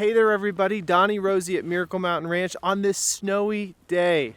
Hey there everybody, Donnie Rosie at Miracle Mountain Ranch on this snowy day.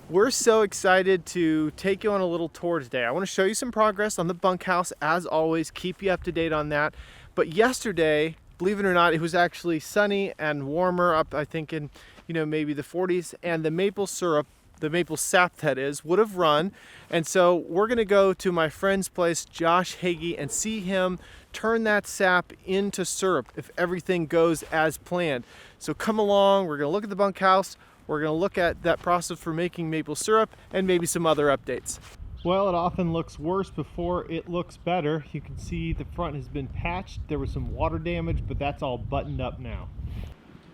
We're so excited to take you on a little tour today. I want to show you some progress on the bunkhouse, as always, keep you up to date on that. But yesterday, believe it or not, it was actually sunny and warmer, up I think in maybe the 40s, and the maple syrup, the maple sap that is, would have run. And so we're gonna go to my friend's place, Josh Hagee, and see him turn that sap into syrup if everything goes as planned. So come along, we're gonna look at the bunkhouse, we're gonna look at that process for making maple syrup, and maybe some other updates. Well, it often looks worse before it looks better. You can see the front has been patched. There was some water damage, but that's all buttoned up now.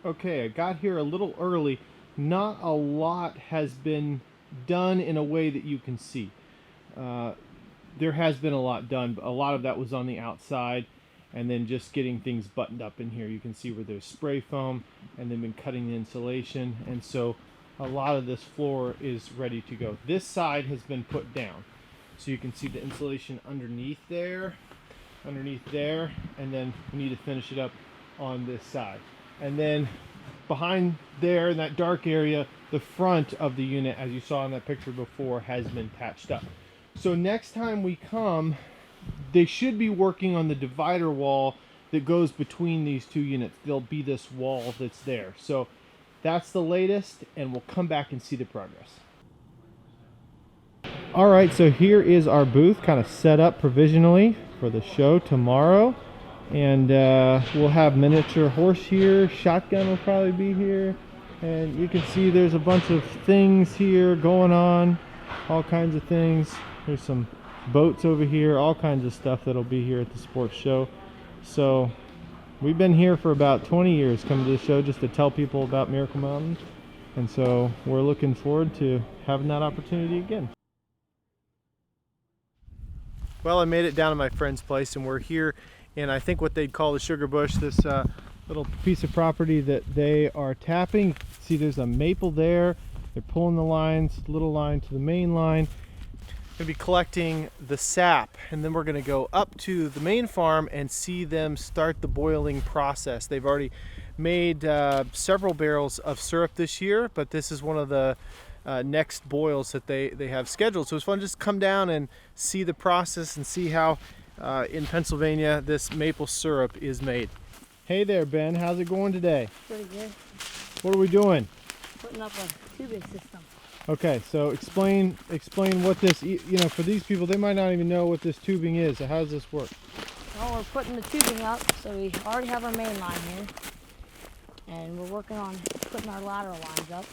Okay, I got here a little early. Not a lot has been done in a way that you can see. There has been a lot done, but a lot of that was on the outside, and then just getting things buttoned up in here. You can see where there's spray foam, and they've been cutting the insulation, and so a lot of this floor is ready to go. This side has been put down, so you can see the insulation underneath there, and then we need to finish it up on this side. And then behind there in that dark area, the front of the unit, as you saw in that picture before, has been patched up. So next time we come, they should be working on the divider wall that goes between these two units. There'll be this wall that's there. So that's the latest, and we'll come back and see the progress. All right, so here is our booth kind of set up provisionally for the show tomorrow. And we'll have miniature horse here, shotgun will probably be here, and you can see there's a bunch of things here going on, all kinds of things. There's some boats over here, all kinds of stuff that'll be here at the sports show. So we've been here for about 20 years, coming to the show just to tell people about Miracle Mountain, and so we're looking forward to having that opportunity again. Well, I made it down to my friend's place, and we're here in I think what they'd call the sugar bush, this little piece of property that they are tapping. See, there's a maple there. They're pulling the lines, little line to the main line. Going to be collecting the sap, and then we're going to go up to the main farm and see them start the boiling process. They've already made several barrels of syrup this year, but this is one of the next boils that they have scheduled. So it's fun to just come down and see the process and see how in Pennsylvania this maple syrup is made. Hey there, Ben, how's it going today? Pretty good. What are we doing? Putting up a tubing system. Okay, so explain what this, for these people, they might not even know what this tubing is. So how does this work? Well, we're putting the tubing up, so we already have our main line here, and we're working on putting our lateral lines up.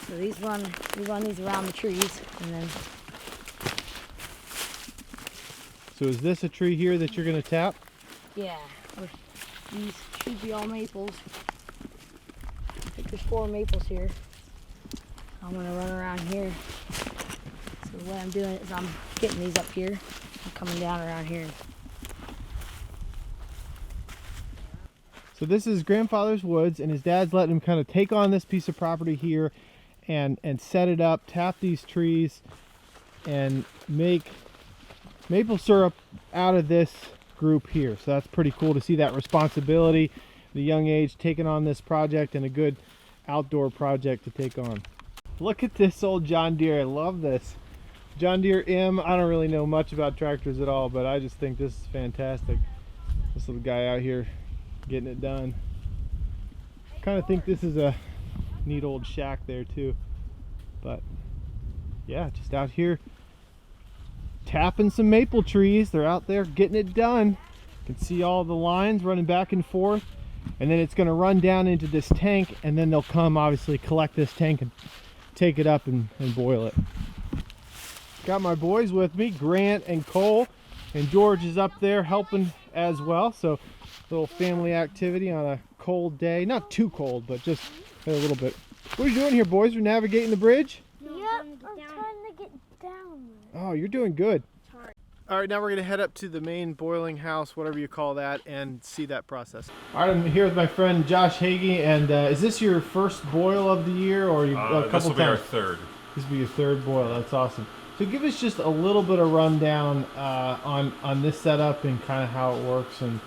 So we run these around the trees, and then. So is this a tree here that you're going to tap? Yeah, these should be all maples. I think there's 4 maples here. I'm going to run around here. So the way I'm doing it is I'm getting these up here and coming down around here. So this is grandfather's woods, and his dad's letting him kind of take on this piece of property here and set it up, tap these trees, and make maple syrup out of this group here. So that's pretty cool to see that responsibility at a young age, taking on this project, and a good outdoor project to take on. Look at this old John Deere. I love this John Deere M. I don't really know much about tractors at all, but I just think this is fantastic. This little guy out here getting it done. Kind of think this is a neat old shack there too, but yeah, just out here tapping some maple trees. They're out there getting it done. You can see all the lines running back and forth, and then it's going to run down into this tank, and then they'll come obviously collect this tank and take it up and boil it. Got my boys with me, Grant and Cole, and George is up there helping as well. So little family activity on a cold day. Not too cold, but just a little bit. What are you doing here, boys? We're navigating the bridge? Yep, I'm trying to get down. Oh, you're doing good. All right, now we're gonna head up to the main boiling house, whatever you call that, and see that process. All right, I'm here with my friend Josh Hagee, and is this your first boil of the year, or you a couple times? This will be our third. This will be your third boil. That's awesome. So give us just a little bit of rundown on this setup and kind of how it works and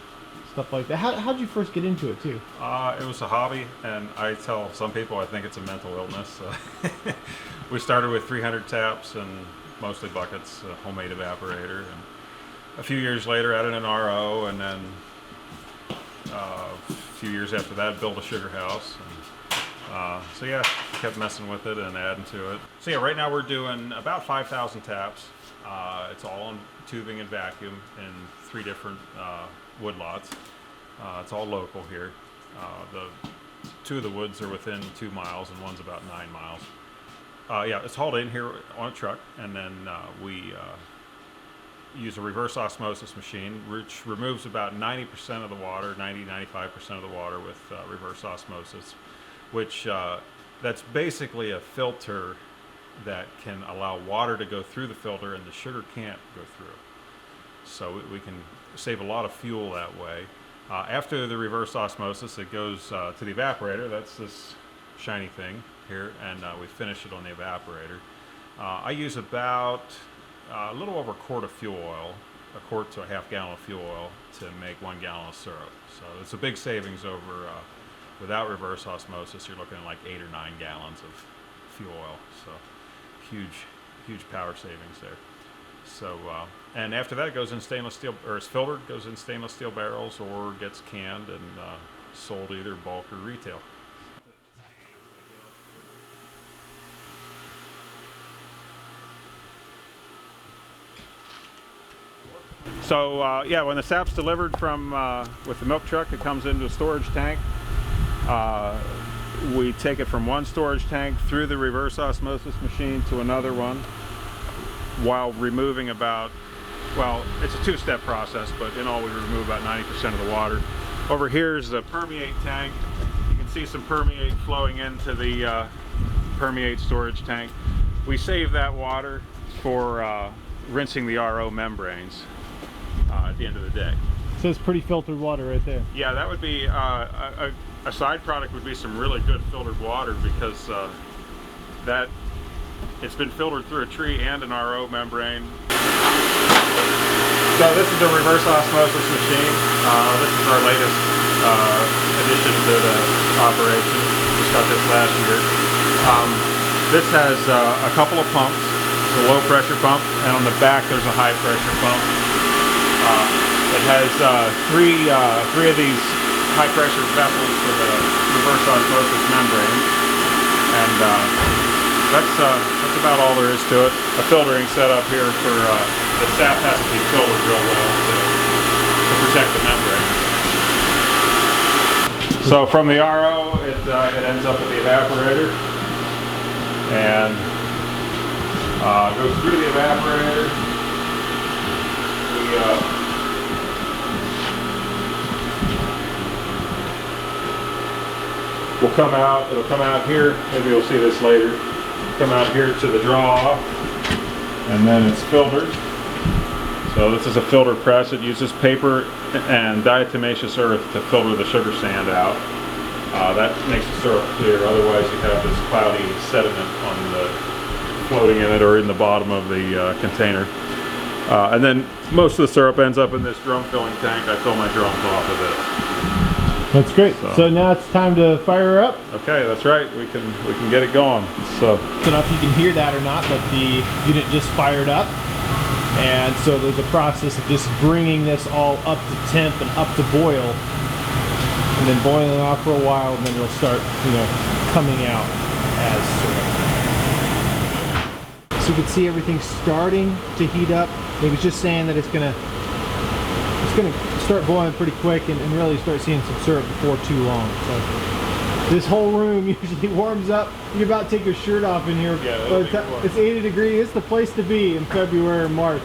stuff like that. How'd you first get into it too? It was a hobby, and I tell some people I think it's a mental illness. We started with 300 taps and mostly buckets, a homemade evaporator, and a few years later added an RO, and then a few years after that built a sugar house. And, so yeah, kept messing with it and adding to it. So yeah, right now we're doing about 5,000 taps. It's all on tubing and vacuum in 3 different wood lots. It's all local here. The 2 of the woods are within 2 miles and one's about 9 miles. Yeah, it's hauled in here on a truck, and then we use a reverse osmosis machine, which removes about 90% of the water, 95% of the water with reverse osmosis, which that's basically a filter that can allow water to go through the filter and the sugar can't go through. So we can save a lot of fuel that way. After the reverse osmosis, it goes to the evaporator. That's this shiny thing here, and we finish it on the evaporator. I use about a little over a quart of fuel oil, a quart to a half gallon of fuel oil to make 1 gallon of syrup. So it's a big savings over, without reverse osmosis, you're looking at like 8 or 9 gallons of fuel oil. So huge power savings there. So, and after that it goes in stainless steel, or it's filtered, goes in stainless steel barrels or gets canned and sold either bulk or retail. So yeah, when the sap's delivered from with the milk truck, it comes into a storage tank. We take it from one storage tank through the reverse osmosis machine to another one, while removing about, well, it's a 2-step process, but in all we remove about 90% of the water. Over here is the permeate tank. You can see some permeate flowing into the permeate storage tank. We save that water for rinsing the RO membranes at the end of the day. So it's pretty filtered water right there. Yeah, that would be a side product would be some really good filtered water, because that it's been filtered through a tree and an RO membrane. So this is the reverse osmosis machine. This is our latest addition to the operation. Just got this last year. This has a couple of pumps. It's a low pressure pump, and on the back there's a high pressure pump. It has three of these high pressure vessels for the reverse osmosis membrane, and that's about all there is to it. A filtering setup here for the sap has to be filtered real well to protect the membrane. So from the RO, it ends up at the evaporator and goes through the evaporator. Will come out, it'll come out here, maybe you'll see this later, come out here to the draw off, and then it's filtered. So this is a filter press. It uses paper and diatomaceous earth to filter the sugar sand out. That makes the syrup clear, otherwise you have this cloudy sediment on the floating in it or in the bottom of the container. And then most of the syrup ends up in this drum filling tank. I fill my drums off of this. That's great. So now it's time to fire her up. Okay, that's right. We can get it going. So I don't know if you can hear that or not, but the unit just fired up, and so there's a process of just bringing this all up to temp and up to boil, and then boiling off for a while, and then it'll start, coming out as syrup. So you can see everything starting to heat up. It was just saying that it's gonna start boiling pretty quick and really start seeing some syrup before too long. So this whole room usually warms up. You're about to take your shirt off in here. Yeah, it's 80 degrees. It's the place to be in February or March.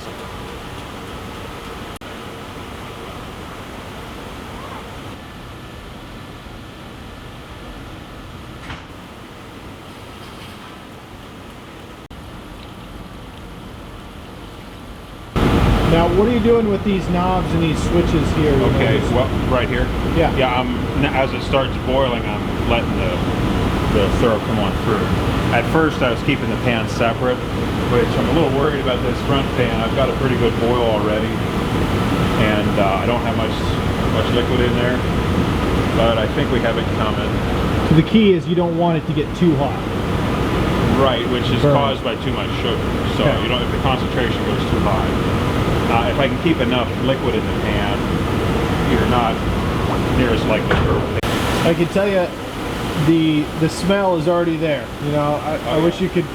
Now What are you doing with these knobs and these switches here? Okay, well, right here. Yeah. Yeah. As it starts boiling, I'm letting the syrup come on through. At first, I was keeping the pan separate, which I'm a little worried about this front pan. I've got a pretty good boil already, and I don't have much liquid in there, but I think we have it coming. So the key is you don't want it to get too hot. Right, which is caused by too much sugar. So Okay. you don't, if the concentration goes too high. If I can keep enough liquid in the pan, you're not near as likely to burn. I can tell you, the smell is already there. You know, I wish you could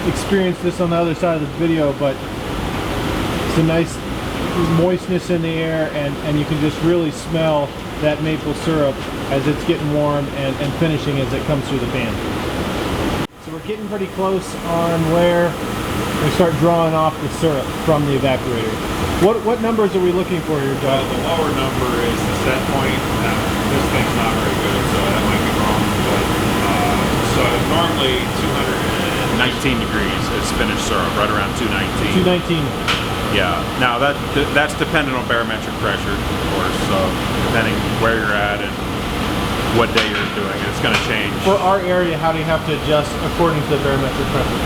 experience this on the other side of the video, but it's a nice moistness in the air, and you can just really smell that maple syrup as it's getting warm and finishing as it comes through the pan. So we're getting pretty close on where we start drawing off the syrup from the evaporator. What numbers are we looking for here, John? The lower number is the set point. This thing's not very good, so that might be wrong. But so normally 219 degrees is finished syrup, right around 219. 219. Yeah. Now that's dependent on barometric pressure, of course. So depending where you're at and what day you're doing, it's going to change. For our area, how do you have to adjust according to the barometric pressure?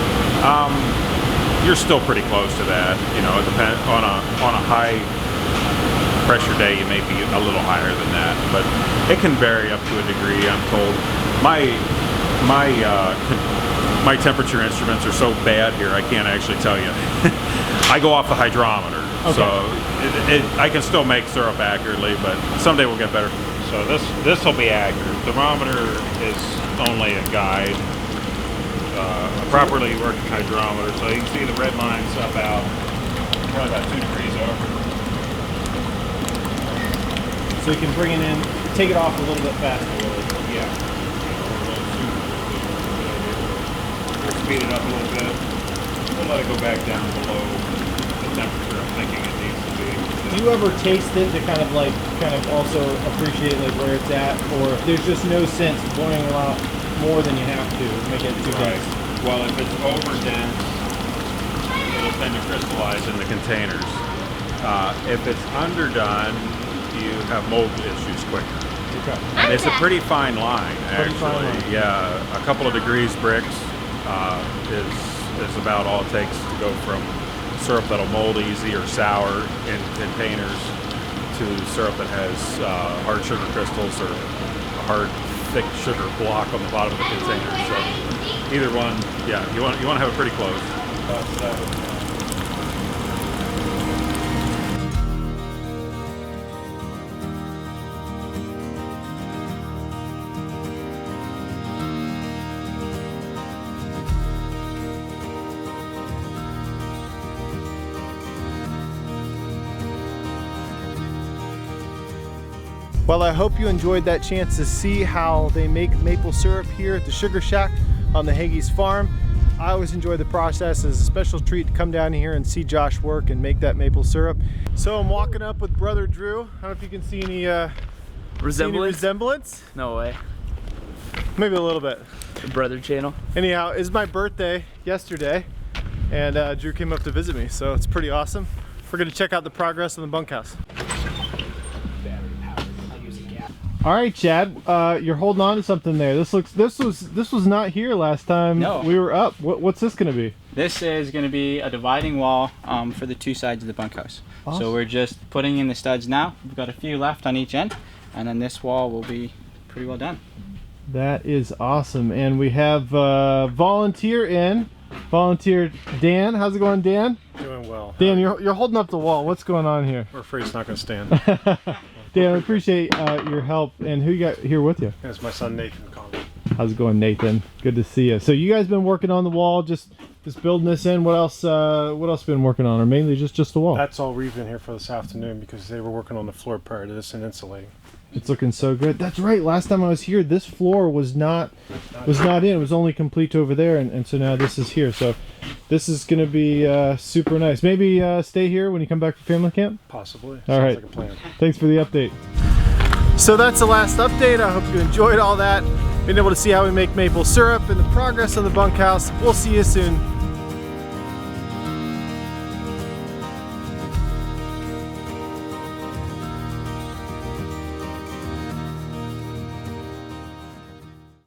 You're still pretty close to that. You know, it depends on a high pressure day. You may be a little higher than that, but it can vary up to a degree. I'm told. My temperature instruments are so bad here, I can't actually tell you. I go off the hydrometer, Okay. so I can still make syrup accurately, but someday we'll get better. So this will be accurate. Thermometer is only a guide. A properly working hydrometer, so you can see the red line's about probably about 2 degrees over. So you can bring it in, take it off a little bit faster. Yeah. We'll speed it up a little bit. We'll let it go back down below the temperature I'm thinking it needs to be. Do you ever taste it to kind of also appreciate like where it's at, or if there's just no sense boiling a lot more than you have to make it too Right. dense? Well, if it's over dense, it'll tend to crystallize in the containers. If it's underdone, you have mold issues quicker. Okay. And it's a pretty fine line, Pretty actually. fine line. Yeah, a couple of degrees bricks is about all it takes to go from syrup that'll mold easy or sour in containers to syrup that has hard sugar crystals or a hard, thick sugar block on the bottom of the container. So either one, yeah, you want to have it pretty close. Well, I hope you enjoyed that chance to see how they make maple syrup here at the Sugar Shack on the Hagees farm. I always enjoy the process. It's a special treat to come down here and see Josh work and make that maple syrup. So I'm walking up with brother Drew. I don't know if you can see any resemblance. No way. Maybe a little bit. The brother channel. Anyhow, it's my birthday yesterday, and Drew came up to visit me, so it's pretty awesome. We're gonna check out the progress on the bunkhouse. All right, Chad, you're holding on to something there. This was not here last time we were up. What's this gonna be? This is going to be a dividing wall for the two sides of the bunkhouse. Awesome. So we're just putting in the studs now. We've got a few left on each end, and then this wall will be pretty well done. That is awesome, and we have volunteer Dan. How's it going, Dan? Doing well. Dan, you're holding up the wall. What's going on here? We're afraid it's not going to stand. Dan, I appreciate your help. And who you got here with you? It's my son Nathan Conley. How's it going, Nathan? Good to see you. So you guys been working on the wall, just building this in. What else? What else been working on, or mainly just the wall? That's all we've been here for this afternoon because they were working on the floor prior to this and insulating. It's looking so good. That's right. Last time I was here, this floor was not in. It was only complete over there, and so now this is here. So this is going to be super nice. Maybe stay here when you come back from family camp? Possibly. All right. Sounds like a plan. Thanks for the update. So that's the last update. I hope you enjoyed all that. Been able to see how we make maple syrup and the progress on the bunkhouse. We'll see you soon.